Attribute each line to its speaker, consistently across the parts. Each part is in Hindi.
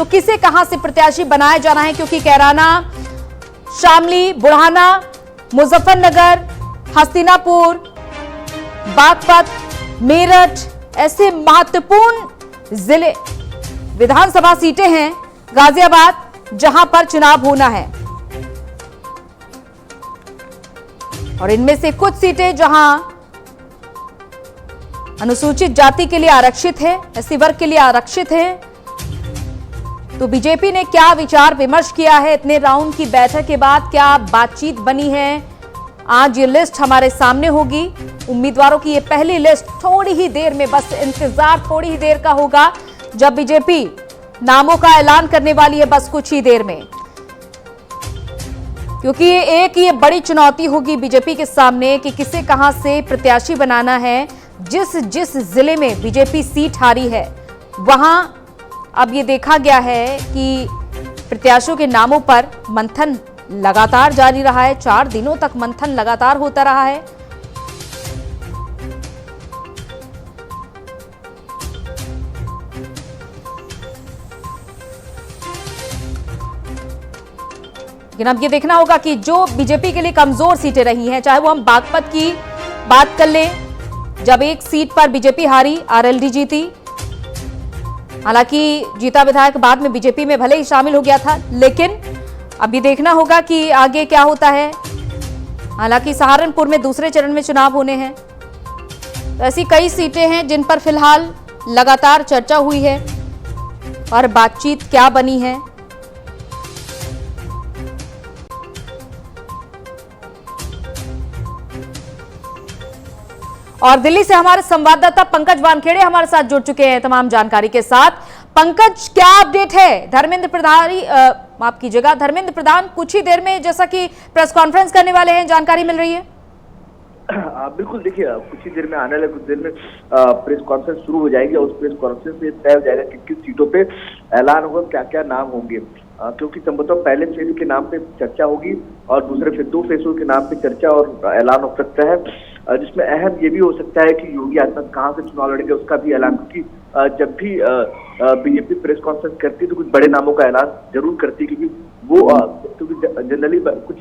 Speaker 1: तो किसे कहां से प्रत्याशी बनाया जाना है, क्योंकि कैराना, शामली, बुढ़ाना, मुजफ्फरनगर, हस्तिनापुर, बागपत, मेरठ ऐसे महत्वपूर्ण जिले, विधानसभा सीटें हैं गाजियाबाद जहां पर चुनाव होना है। और इनमें से कुछ सीटें जहां अनुसूचित जाति के लिए आरक्षित है, एससी वर्ग के लिए आरक्षित है। तो बीजेपी ने क्या विचार विमर्श किया है, इतने राउंड की बैठक के बाद क्या बातचीत बनी है, आज ये लिस्ट हमारे सामने होगी। उम्मीदवारों की ये पहली लिस्ट, थोड़ी ही देर में, बस इंतजार थोड़ी ही देर का होगा जब बीजेपी नामों का ऐलान करने वाली है, बस कुछ ही देर में। क्योंकि ये बड़ी चुनौती होगी बीजेपी के सामने कि किसे कहां से प्रत्याशी बनाना है। जिस जिले में बीजेपी सीट हारी है वहां अब ये देखा गया है कि प्रत्याशियों के नामों पर मंथन लगातार जारी रहा है। 4 दिनों तक मंथन लगातार होता रहा है। लेकिन अब ये देखना होगा कि जो बीजेपी के लिए कमजोर सीटें रही हैं, चाहे वो हम बागपत की बात कर लें, जब एक सीट पर बीजेपी हारी, आरएलडी जीती। हालांकि जीता विधायक बाद में बीजेपी में भले ही शामिल हो गया था, लेकिन अब ये देखना होगा कि आगे क्या होता है। हालांकि सहारनपुर में दूसरे चरण में चुनाव होने हैं। तो ऐसी कई सीटें हैं जिन पर फिलहाल लगातार चर्चा हुई है और बातचीत क्या बनी है। और दिल्ली से हमारे संवाददाता पंकज वानखेड़े हमारे साथ जुड़ चुके हैं तमाम जानकारी के साथ। पंकज, क्या अपडेट है? धर्मेंद्र प्रधान कुछ ही देर में जैसा कि प्रेस कॉन्फ्रेंस करने वाले हैं, जानकारी मिल रही है।
Speaker 2: बिल्कुल, देखिए कुछ ही देर में, आने वाले कुछ देर में प्रेस कॉन्फ्रेंस शुरू हो जाएगी और उस प्रेस कॉन्फ्रेंस में तय हो जाएगा कि किस सीटों पे ऐलान होगा, क्या क्या नाम होंगे। क्योंकि संभवतः पहले फेज के नाम पे चर्चा होगी और दूसरे फेज, 2 फेजों के नाम पे चर्चा और ऐलान हो सकता है, जिसमें अहम ये भी हो सकता है कि योगी आदित्यनाथ कहाँ से चुनाव लड़ेंगे उसका भी ऐलान। क्योंकि जब भी बीजेपी प्रेस कॉन्फ्रेंस करती है तो कुछ बड़े नामों का ऐलान जरूर करती है, क्योंकि वो क्योंकि जनरली कुछ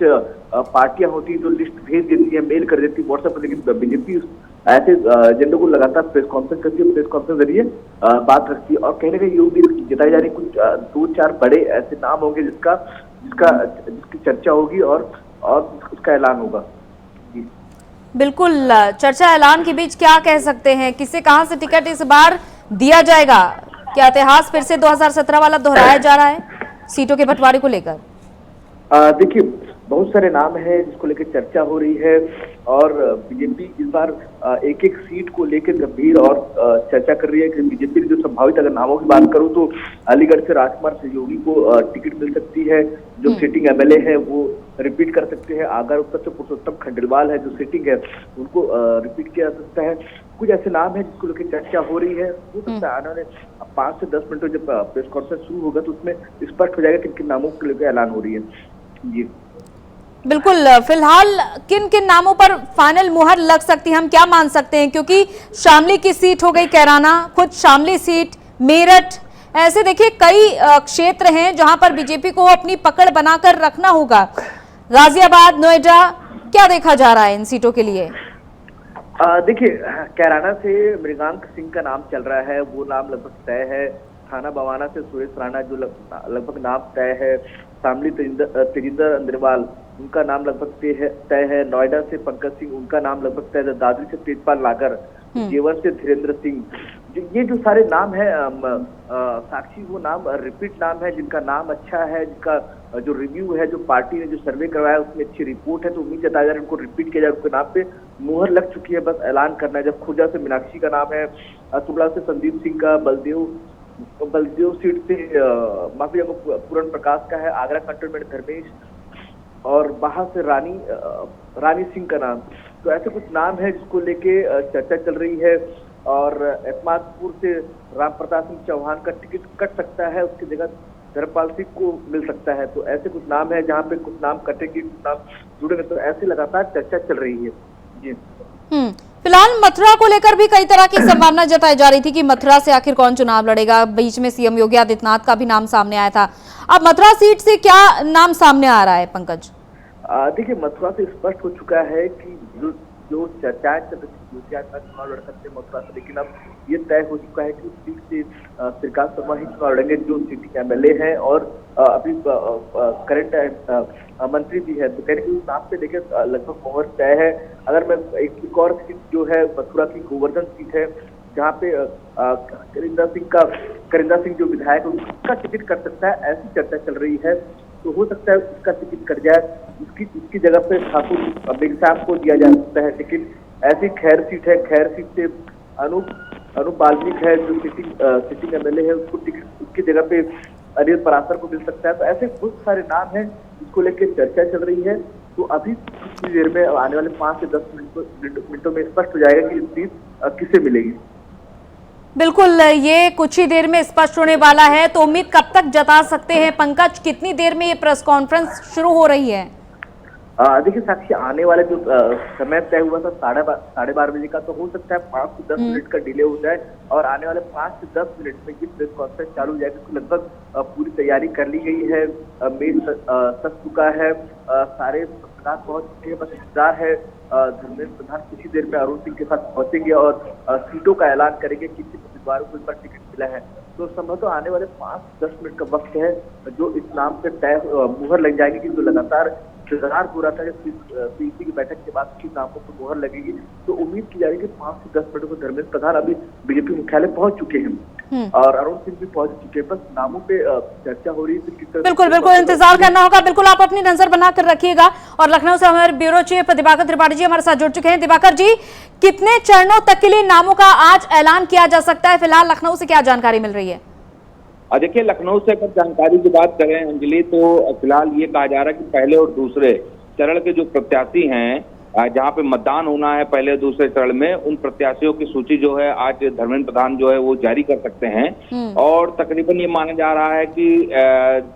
Speaker 2: पार्टियां होती हैं जो लिस्ट भेज देती है, मेल कर देती है व्हाट्सएप पर, लेकिन बीजेपी ऐसे एजेंडों को लगातार प्रेस कॉन्फ्रेंस करती है, प्रेस कॉन्फ्रेंस जरिए बात रखती है। और कहीं ना कहीं योगी जताई जा रही कुछ 2-4 बड़े ऐसे नाम होंगे जिसकी चर्चा होगी और उसका ऐलान होगा।
Speaker 1: बिल्कुल, चर्चा ऐलान के बीच क्या कह सकते हैं, किसे कहां से टिकट इस बार दिया जाएगा? क्या इतिहास फिर से 2017 वाला दोहराया जा रहा है सीटों के बंटवारे को लेकर?
Speaker 2: देखिए, बहुत सारे नाम हैं जिसको लेकर चर्चा हो रही है और बीजेपी इस बार एक एक सीट को लेकर गंभीर और चर्चा कर रही है कि बीजेपी के जो संभावित, अगर नामों की बात करूं तो अलीगढ़ से राजकुमार सहयोगी को टिकट मिल सकती है, जो सिटिंग एमएलए है वो रिपीट कर सकते हैं। आगर उत्तर से पुरुषोत्तम खंडेलवाल है जो सिटिंग है, उनको रिपीट किया जा सकता है। कुछ ऐसे नाम है जिसको लेकर चर्चा हो रही है। हो सकता है आने वाले 5 से 10 मिनट में जब प्रेस कॉन्फ्रेंस शुरू होगा तो उसमें स्पष्ट हो जाएगा किन किन नामों को लेकर ऐलान हो रही है। जी
Speaker 1: बिल्कुल, फिलहाल किन किन नामों पर फाइनल मुहर लग सकती है, हम क्या मान सकते हैं? क्योंकि शामली की सीट हो गई कैराना, खुद शामली सीट, मेरठ, ऐसे देखिए कई क्षेत्र हैं जहां पर बीजेपी को अपनी पकड़ बनाकर रखना होगा। गाजियाबाद, नोएडा, क्या देखा जा रहा है इन सीटों के लिए?
Speaker 2: देखिए, कैराना से मृगांक सिंह का नाम चल रहा है, वो नाम लगभग तय है। थाना बवाना से सुरेश राणा जो लगभग नाम तय है। शामली तेजिंदर अंद्रवाल, उनका नाम लगभग तय है। नोएडा से पंकज सिंह, उनका नाम लगभग तय है। दादरी से तेजपाल नागर, जेवर से धीरेन्द्र सिंह, ये जो सारे नाम है, साक्षी वो नाम रिपीट नाम है जिनका नाम अच्छा है, जिनका जो रिव्यू है, जो पार्टी ने जो सर्वे करवाया उसमें अच्छी रिपोर्ट है, तो उम्मीद जताया जा रहा है उनको रिपीट किया जाए। उनके नाम पे मुहर लग चुकी है, बस ऐलान करना है। जब खुर्जा से मीनाक्षी का नाम है, तुबला से संदीप सिंह का, बलदेव सीट से माफी पूर्ण प्रकाश का है, आगरा कंटोनमेंट धर्मेश, और बाहर से रानी सिंह का नाम। तो ऐसे कुछ नाम है जिसको लेके चर्चा चल रही है। और एतमादपुर से राम प्रताप सिंह चौहान का टिकट कट सकता है, उसकी जगह धर्मपाल सिंह को मिल सकता है। तो ऐसे कुछ नाम है जहाँ पे कुछ नाम कटेंगे, कुछ नाम जुड़ेंगे, तो ऐसे लगातार चर्चा चल रही है। जी
Speaker 1: फिलहाल फिलहाल मथुरा को लेकर भी कई तरह की संभावना जताई जा रही थी कि मथुरा से आखिर कौन चुनाव लड़ेगा। बीच में सीएम योगी आदित्यनाथ का भी नाम सामने आया था। अब मथुरा सीट से क्या नाम सामने आ रहा है पंकज?
Speaker 2: देखिए, मथुरा से स्पष्ट हो चुका है कि जो चर्चाएं चल रही थी योगी आदित्यनाथ चुनाव लड़ सकते हैं मथुरा से, लेकिन अब ये तय हो चुका है कि उस सीट से श्रीकांत शर्मा ही चुनाव लड़ेंगे, जो सिटिंग एमएलए है और अभी करंट मंत्री भी है। तो कहने के उस नाम पे देखिए लगभग मोहर तय है। अगर मैं एक और सीट जो है मथुरा की गोवर्धन सीट है, जहाँ पे करिंदा सिंह जो विधायक है उसका टिकट कर सकता है, ऐसी चर्चा चल रही है। तो हो सकता है उसका टिकट कट जाए, उसकी जगह पे ठाकुर बेग साहब को दिया जा सकता है टिकट। ऐसी खैर सीट है, खैर सीट से अनूप बाल्मीक है जो सिटिंग एमएलए है, उसको टिकट उसकी जगह पे अनिल पराशर को मिल सकता है। तो ऐसे बहुत सारे नाम हैं जिसको लेकर चर्चा चल रही है। तो अभी कुछ देर में आने वाले 5 से 10 मिनटों में स्पष्ट हो जाएगा कि सीट किसे मिलेगी।
Speaker 1: बिल्कुल, ये कुछ ही देर में स्पष्ट होने वाला है। तो उम्मीद कब तक जता सकते हैं पंकज? कितनी देर में ये प्रेस कॉन्फ्रेंस शुरू हो रही है?
Speaker 2: देखिए साक्षी, आने वाले जो समय तय हुआ था 12:30 बजे का, तो हो सकता है 5 से 10 मिनट का डिले हो जाए और आने वाले 5 से 10 मिनट में ये प्रेस कॉन्फ्रेंस चालू हो जाएगी। तो लगभग पूरी तैयारी कर ली गई है, मेल सज चुका है, सारे पत्रकार पहुंच चुके हैं। बस इंतजार है धर्मेंद्र प्रधान कुछ ही देर में अरुण सिंह के साथ पहुंचेंगे और सीटों का ऐलान करेंगे कि किस उम्मीदवारों को इस पर टिकट मिला है। तो संभवतः आने वाले 5 से 10 मिनट का वक्त है जो इस नाम पे तय मुहर लग जाएगी, कि जो लगातार इंतजार हो रहा था पीसी की बैठक के बाद किस नामों पर मुहर लगेगी। तो उम्मीद की जा रही है कि 5 से 10 मिनट में धर्मेंद्र प्रधान अभी बीजेपी मुख्यालय पहुंच चुके हैं और अरुण सिंह भी पहुंच चुके हैं। बस नामों पे चर्चा हो रही है।
Speaker 1: बिल्कुल इंतजार करना होगा। बिल्कुल आप अपनी नजर बनाकर रखिएगा। और लखनऊ से हमारे ब्यूरो चीफ दिवाकर त्रिपाठी जी हमारे साथ जुड़ चुके हैं। दिवाकर जी, कितने चरणों तक के लिए नामों का आज ऐलान किया जा सकता है? फिलहाल लखनऊ से क्या जानकारी मिल रही है?
Speaker 3: देखिए, लखनऊ से अगर जानकारी की बात करें अंजलि, तो फिलहाल ये कहा जा रहा है कि पहले और दूसरे चरण के जो प्रत्याशी हैं, जहां पे मतदान होना है पहले और दूसरे चरण में, उन प्रत्याशियों की सूची जो है आज धर्मेंद्र प्रधान जो है वो जारी कर सकते हैं। और तकरीबन ये माना जा रहा है कि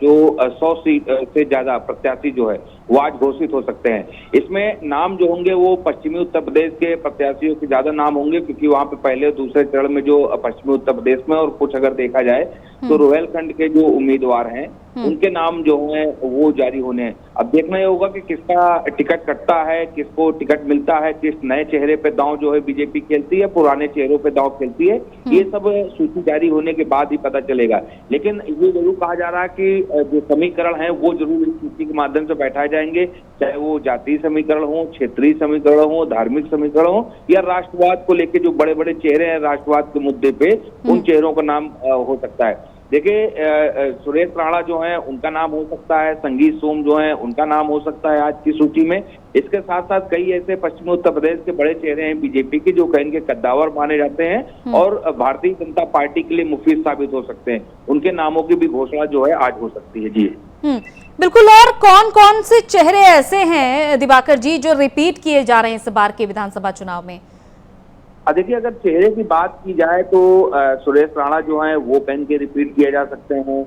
Speaker 3: जो 100 सीट से ज्यादा प्रत्याशी जो है वो आज घोषित हो सकते हैं। इसमें नाम जो होंगे वो पश्चिमी उत्तर प्रदेश के प्रत्याशियों के ज्यादा नाम होंगे, क्योंकि वहां पे पहले और दूसरे चरण में जो पश्चिमी उत्तर प्रदेश में और कुछ अगर देखा जाए तो रोहेलखंड के जो उम्मीदवार हैं उनके नाम जो हैं वो जारी होने हैं। अब देखना ये होगा कि किसका टिकट कटता है, किसको टिकट मिलता है, किस नए चेहरे पे दांव जो है बीजेपी खेलती है, पुराने चेहरों पे दांव खेलती है, ये सब सूची जारी होने के बाद ही पता चलेगा। लेकिन ये जरूर कहा जा रहा है कि जो समीकरण है वो जरूर इस सूची के माध्यम से बैठाए जाएंगे, चाहे वो जातीय समीकरण हो, क्षेत्रीय समीकरण हो, धार्मिक समीकरण हो, या राष्ट्रवाद को लेकर जो बड़े बड़े चेहरे हैं राष्ट्रवाद के मुद्दे पे, उन चेहरों का नाम हो सकता है। देखिए, सुरेश राणा जो है उनका नाम हो सकता है, संगीत सोम जो है उनका नाम हो सकता है आज की सूची में। इसके साथ साथ कई ऐसे पश्चिमी उत्तर प्रदेश के बड़े चेहरे हैं बीजेपी के जो कहीं के कद्दावर माने जाते हैं और भारतीय जनता पार्टी के लिए मुफीद साबित हो सकते हैं। उनके नामों की भी घोषणा जो है आज हो सकती है। जी
Speaker 1: बिल्कुल। और कौन कौन से चेहरे ऐसे हैं दिवाकर जी जो रिपीट किए जा रहे हैं इस बार के विधानसभा चुनाव में?
Speaker 3: देखिए, अगर चेहरे की बात की जाए तो सुरेश राणा जो है वो कहीं के रिपीट किए जा सकते हैं,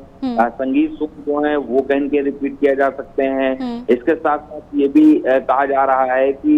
Speaker 3: संगीत सुख जो है वो कहीं के रिपीट किए जा सकते हैं। इसके साथ साथ ये भी कहा जा रहा है कि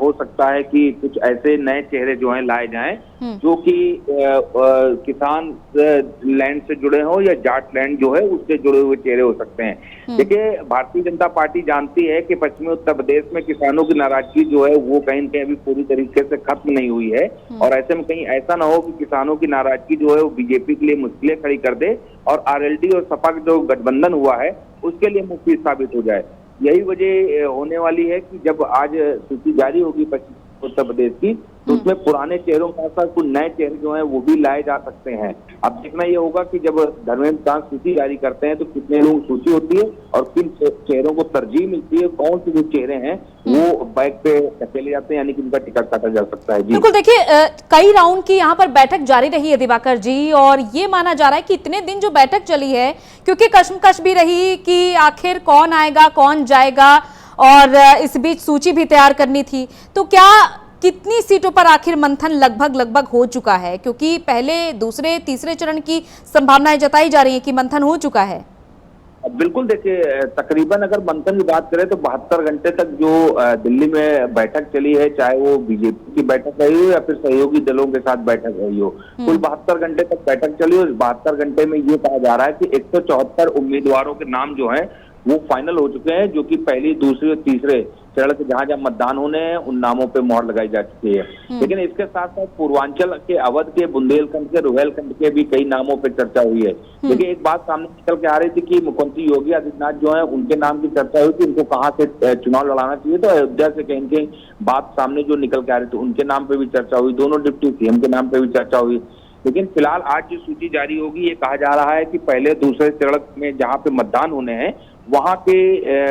Speaker 3: हो सकता है कि कुछ ऐसे नए चेहरे जो हैं लाए जाएं जो कि किसान लैंड से जुड़े हों या जाट लैंड जो है उससे जुड़े हुए चेहरे हो सकते हैं। देखिए, भारतीय जनता पार्टी जानती है कि पश्चिमी उत्तर प्रदेश में किसानों की नाराजगी जो है वो कहीं अभी पूरी तरीके से खत्म नहीं हुई है और ऐसे में कहीं ऐसा ना हो कि किसानों की नाराजगी जो है वो बीजेपी के लिए मुश्किलें खड़ी कर दे और आरएलडी और सपा का जो गठबंधन हुआ है उसके लिए मुफीद साबित हो जाए। यही वजह होने वाली है कि जब आज सूची जारी होगी पश्चिम उत्तर प्रदेश की, तो उसमें पुराने चेहरों के साथ कुछ नए चेहरे जो हैं वो भी लाए जा सकते हैं। अब देखना ये होगा कि जब धर्मेंद्र प्रधान सूची जारी करते हैं तो कितने लोग सूची होती है और किन चेहरों को तरजीह मिलती है, कौन से जो चेहरे हैं वो बैक पे चले जाते हैं, यानी कि उनका टिकट काटा जा सकता है। जी
Speaker 1: बिल्कुल। देखिए, कई राउंड की यहाँ पर बैठक जारी रही है दिवाकर जी, और ये माना जा रहा है कि इतने दिन जो बैठक चली है, क्योंकि कश्मकश भी रही कि आखिर कौन आएगा कौन जाएगा, और इस बीच सूची भी तैयार करनी थी, तो क्या कितनी सीटों पर आखिर मंथन लगभग हो चुका है? क्योंकि पहले दूसरे तीसरे चरण की संभावनाएं जताई जा रही है कि मंथन हो चुका है।
Speaker 3: बिल्कुल देखिए, तकरीबन अगर मंथन की बात करें तो 72 घंटे तक जो दिल्ली में बैठक चली है, चाहे वो बीजेपी की बैठक रही हो या फिर सहयोगी दलों के साथ बैठक रही हो, कुल 72 घंटे तक बैठक चली और 72 घंटे में ये कहा जा रहा है कि 174 उम्मीदवारों के नाम जो हैं वो फाइनल हो चुके हैं, जो कि पहली, दूसरी और तीसरे चरण के जहां जहां मतदान होने हैं उन नामों पे मोहर लगाई जा चुकी है। लेकिन इसके साथ साथ पूर्वांचल के, अवध के, बुंदेलखंड के, रुहेलखंड के भी कई नामों पे चर्चा हुई है। देखिए, एक बात सामने निकल के आ रही थी कि मुख्यमंत्री योगी आदित्यनाथ जो है उनके नाम की चर्चा हुई थी, उनको कहाँ से चुनाव लड़ाना चाहिए, तो अयोध्या से कहीं कहीं बात सामने जो निकल के आ रही थी, उनके नाम पे भी चर्चा हुई, दोनों डिप्टी सीएम के नाम पे भी चर्चा हुई। लेकिन फिलहाल आज जो सूची जारी होगी, ये कहा जा रहा है कि पहले दूसरे चरण में जहां पे मतदान होने हैं वहां के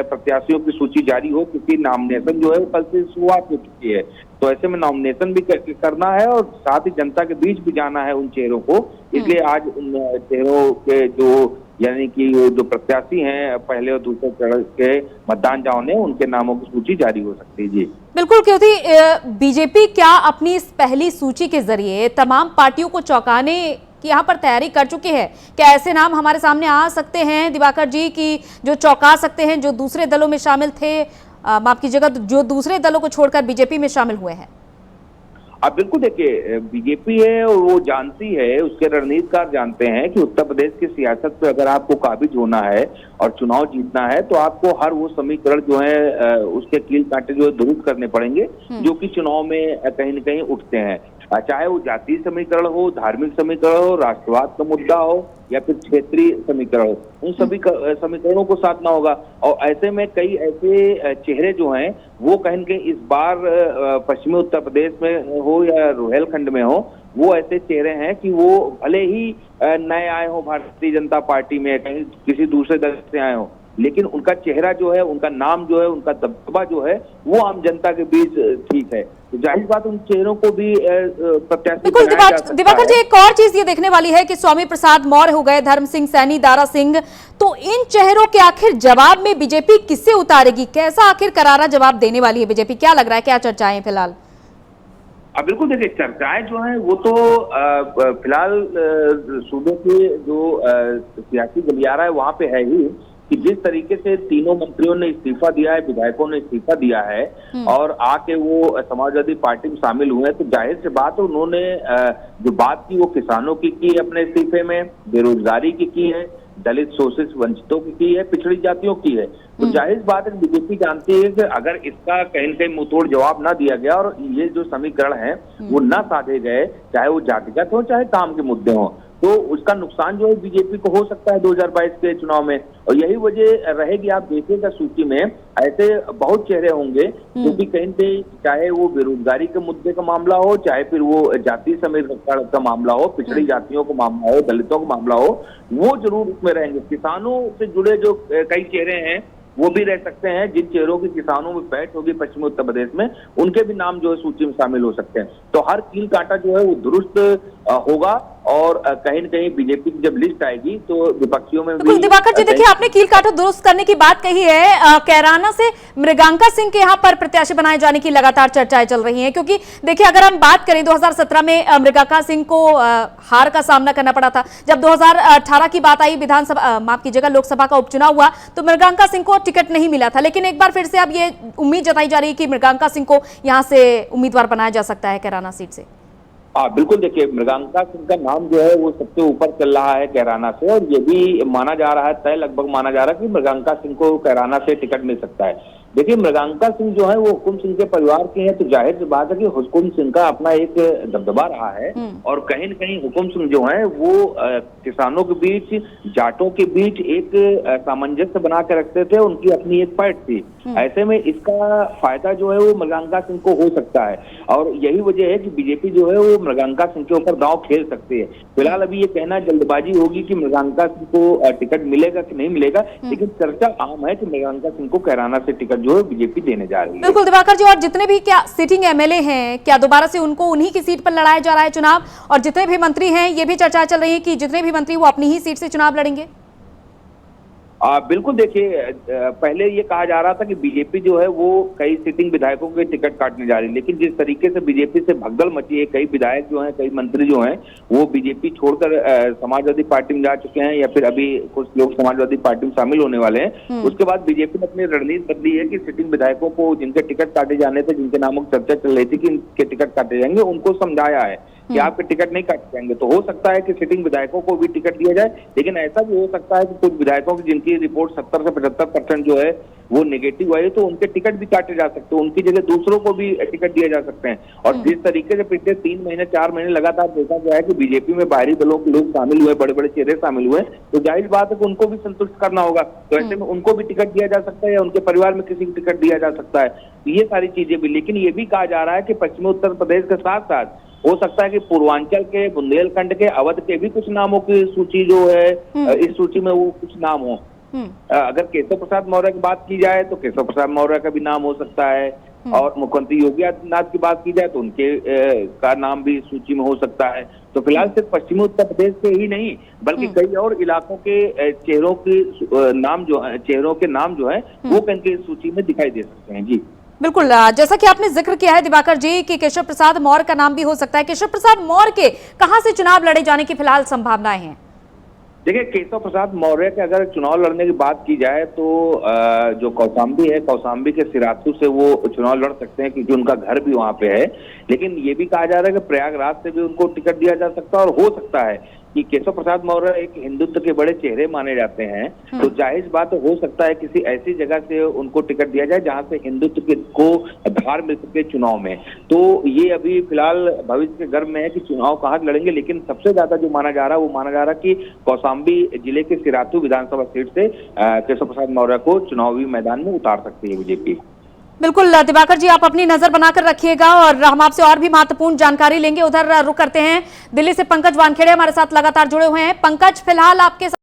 Speaker 3: प्रत्याशियों की सूची जारी हो, क्योंकि नॉमिनेशन जो है वो कल से शुरुआत हो चुकी है। तो ऐसे में नॉमिनेशन भी करना है और साथ ही जनता के बीच भी जाना है उन चेहरों को, इसलिए आज उन चेहरों के जो, यानी कि जो प्रत्याशी हैं पहले और दूसरे चरण के मतदान जहां होने, उनके नामों की सूची जारी हो सकती है। जी
Speaker 1: बिल्कुल, क्योंकि बीजेपी क्या अपनी इस पहली सूची के जरिए तमाम पार्टियों को चौंकाने की यहाँ पर तैयारी कर चुकी है? क्या ऐसे नाम हमारे सामने आ सकते हैं दिवाकर जी की जो चौंका सकते हैं, जो दूसरे दलों में शामिल थे, माफ कीजिएगा, जो दूसरे दलों को छोड़कर बीजेपी में शामिल हुए हैं?
Speaker 3: अब बिल्कुल देखिए, बीजेपी है और वो जानती है, उसके रणनीतिकार जानते हैं कि उत्तर प्रदेश की सियासत पे अगर आपको काबिज होना है और चुनाव जीतना है तो आपको हर वो समीकरण जो है उसके कील कांटे जो है दुरुस्त करने पड़ेंगे, जो कि चुनाव में कहीं न कहीं उठते हैं, चाहे वो जातीय समीकरण हो, धार्मिक समीकरण हो, राष्ट्रवाद का मुद्दा हो या फिर क्षेत्रीय समीकरण हो, उन सभी समीकरणों को साधना होगा। और ऐसे में कई ऐसे चेहरे जो हैं वो कहीं न कहीं इस बार पश्चिमी उत्तर प्रदेश में हो या रुहेलखंड में हो, वो ऐसे चेहरे हैं कि वो भले ही नए आए हो भारतीय जनता पार्टी में, कहीं किसी दूसरे दल से आए हो, लेकिन उनका चेहरा जो है, उनका नाम जो है, उनका दबदबा जो है वो आम जनता के बीच ठीक है। तो जाहिर बात उन चेहरों को भी प्रत्याशी बनाया जा सकता है।
Speaker 1: दिवाकर जी, एक और चीज ये देखने वाली है कि स्वामी प्रसाद मौर्य हो गए, धर्म सिंह सैनी, दारा सिंह, तो इन चेहरों के आखिर जवाब में बीजेपी किससे उतारेगी? कैसा आखिर करारा जवाब देने वाली है बीजेपी? क्या लग रहा है, क्या चर्चाएं फिलहाल?
Speaker 3: बिल्कुल देखिए, चर्चाएं जो हैं वो तो फिलहाल सूबे के जो सियासी गलियारा है वहां पे है ही, कि जिस तरीके से तीनों मंत्रियों ने इस्तीफा दिया है, विधायकों ने इस्तीफा दिया है और आके वो समाजवादी पार्टी में शामिल हुए हैं, तो जाहिर सी बात है उन्होंने जो बात की वो किसानों की अपने इस्तीफे में, बेरोजगारी की है, दलित शोषित वंचितों की है, पिछड़ी जातियों की है। तो जाहिर बात है बीजेपी जानती है कि अगर इसका कहीं न कहीं मुंहतोड़ जवाब ना दिया गया और ये जो समीकरण है वो ना साधे गए, चाहे वो जातिगत हो चाहे काम के मुद्दे हों, तो उसका नुकसान जो है बीजेपी को हो सकता है 2022 के चुनाव में। और यही वजह रहेगी, आप देखिएगा सूची में ऐसे बहुत चेहरे होंगे क्योंकि कहीं से चाहे वो बेरोजगारी के मुद्दे का मामला हो, चाहे फिर वो जातीय समीकरण का मामला हो, पिछड़ी जातियों का मामला हो, दलितों का मामला हो, वो जरूर उसमें रहेंगे। किसानों से जुड़े जो कई चेहरे हैं वो भी रह सकते हैं, जिन चेहरों की किसानों में पैठ होगी पश्चिमी उत्तर प्रदेश में, उनके भी नाम जो है सूची में शामिल हो सकते हैं। तो हर कील कांटा जो है वो दुरुस्त होगा और कहीं न कहीं बीजेपी की जब लिस्ट आएगी तो विपक्षियों में भी।
Speaker 1: दिवाकर जी, देखिए आपने कील कांटा दुरुस्त करने की बात कही है, कैराना से मृगांका सिंह के यहाँ पर प्रत्याशी बनाए जाने की लगातार चर्चाएं चल रही हैं, क्योंकि देखिए अगर हम बात करें 2017 में मृगांका सिंह को हार का सामना करना पड़ा था। जब 2018 की बात आई, विधानसभा, माफ कीजिएगा, लोकसभा का उपचुनाव हुआ तो मृगांका सिंह को टिकट नहीं मिला था, लेकिन एक बार फिर से अब ये उम्मीद जताई जा रही है कि मृगांका सिंह को यहाँ से उम्मीदवार बनाया जा सकता है कैराना सीट से।
Speaker 3: बिल्कुल देखिए, मृगांका सिंह का नाम जो है वो सबसे ऊपर चल रहा है कैराना से, और ये भी माना जा रहा है, तय लगभग माना जा रहा है कि मृगांका सिंह को कैराना से टिकट मिल सकता है। देखिए, मृगांका सिंह जो है वो हुकुम सिंह के परिवार के हैं, तो जाहिर सी बात है कि हुकुम सिंह का अपना एक दबदबा रहा है और कहीं न कहीं हुकुम सिंह जो है वो किसानों के बीच, जाटों के बीच एक सामंजस्य बना के रखते थे, उनकी अपनी एक पैठ थी। ऐसे में इसका फायदा जो है वो मृगांका सिंह को हो सकता है और यही वजह है कि बीजेपी जो है वो मृगांका सिंह के ऊपर दांव खेल सकती है। फिलहाल अभी ये कहना जल्दबाजी होगी कि मृगांका सिंह को टिकट मिलेगा कि नहीं मिलेगा, लेकिन चर्चा आम है कि मृगांका सिंह को कैराना से टिकट जो है बीजेपी देने जा रही है।
Speaker 1: बिल्कुल दिवाकर जी, और जितने भी क्या सिटिंग एमएलए हैं, क्या दोबारा से उनको उन्हीं की सीट पर लड़ाया जा रहा है चुनाव? और जितने भी मंत्री हैं, ये भी चर्चा चल रही है कि जितने भी मंत्री वो अपनी ही सीट से चुनाव लड़ेंगे।
Speaker 3: बिल्कुल देखिए, पहले ये कहा जा रहा था कि बीजेपी जो है वो कई सिटिंग विधायकों के टिकट काटने जा रही है, लेकिन जिस तरीके से बीजेपी से भगदड़ मची है, कई विधायक जो हैं, कई मंत्री जो हैं वो बीजेपी छोड़कर समाजवादी पार्टी में जा चुके हैं या फिर अभी कुछ लोग समाजवादी पार्टी में शामिल होने वाले हैं। उसके बाद बीजेपी ने अपनी रणनीति बदली है कि सिटिंग विधायकों को जिनके टिकट काटे जाने थे, जिनके नामों की चर्चा चल रही थी कि इनके टिकट काटे जाएंगे, उनको समझाया है कि आपके टिकट नहीं काटे जाएंगे। तो हो सकता है कि सिटिंग विधायकों को भी टिकट दिया जाए, लेकिन ऐसा भी हो सकता है कि कुछ विधायकों की जिनकी रिपोर्ट 70 से 75% जो है वो नेगेटिव आई, तो उनके टिकट भी काटे जा सकते हैं, उनकी जगह दूसरों को भी टिकट दिए जा सकते हैं। और जिस तरीके से पिछले 3 महीने 4 महीने लगातार देखा गया है कि बीजेपी में बाहरी दलों के लोग शामिल हुए, बड़े बड़े चेहरे शामिल हुए, तो जाहिर बात है कि उनको भी संतुष्ट करना होगा। तो ऐसे में उनको भी टिकट दिया जा सकता है या उनके परिवार में किसी को टिकट दिया जा सकता है, ये सारी चीजें भी। लेकिन ये भी कहा जा रहा है कि पश्चिमी उत्तर प्रदेश के साथ साथ हो सकता है कि पूर्वांचल के, बुंदेलखंड के, अवध के भी कुछ नामों की सूची जो है, इस सूची में वो कुछ नाम हो। अगर केशव प्रसाद मौर्य की बात की जाए तो केशव प्रसाद मौर्य का भी नाम हो सकता है, और मुख्यमंत्री योगी आदित्यनाथ की बात की जाए तो उनके का नाम भी सूची में हो सकता है। तो फिलहाल सिर्फ पश्चिमी उत्तर प्रदेश से ही नहीं बल्कि कई और इलाकों के चेहरों के नाम जो है वो कहीं की सूची में दिखाई दे सकते हैं। जी
Speaker 1: बिल्कुल, जैसा कि आपने जिक्र किया है दिवाकर जी कि केशव प्रसाद मौर्य का नाम भी हो सकता है। केशव प्रसाद मौर्य के कहां से चुनाव लड़े जाने की फिलहाल संभावनाएं हैं?
Speaker 3: देखिए, केशव प्रसाद मौर्य के अगर चुनाव लड़ने की बात की जाए तो जो कौशाम्बी है, कौशाम्बी के सिराथू से वो चुनाव लड़ सकते हैं क्योंकि उनका घर भी वहां पे है। लेकिन ये भी कहा जा रहा है कि प्रयागराज से भी उनको टिकट दिया जा सकता है, और हो सकता है कि केशव प्रसाद मौर्य एक हिंदुत्व के बड़े चेहरे माने जाते हैं, तो जाहिर बात हो सकता है किसी ऐसी जगह से उनको टिकट दिया जाए जहां से हिंदुत्व को धार मिल सके चुनाव में। तो ये अभी फिलहाल भविष्य के गर्भ में है कि चुनाव कहाँ लड़ेंगे, लेकिन सबसे ज्यादा जो माना जा रहा है वो माना जा रहा है कि कौशाम्बी जिले के सिराथू विधानसभा सीट से केशव प्रसाद मौर्य को चुनावी मैदान में उतार सकती है बीजेपी।
Speaker 1: बिल्कुल दिवाकर जी, आप अपनी नजर बनाकर रखिएगा और हम आपसे और भी महत्वपूर्ण जानकारी लेंगे। उधर रुक करते हैं, दिल्ली से पंकज वानखेड़े हमारे साथ लगातार जुड़े हुए हैं। पंकज, फिलहाल आपके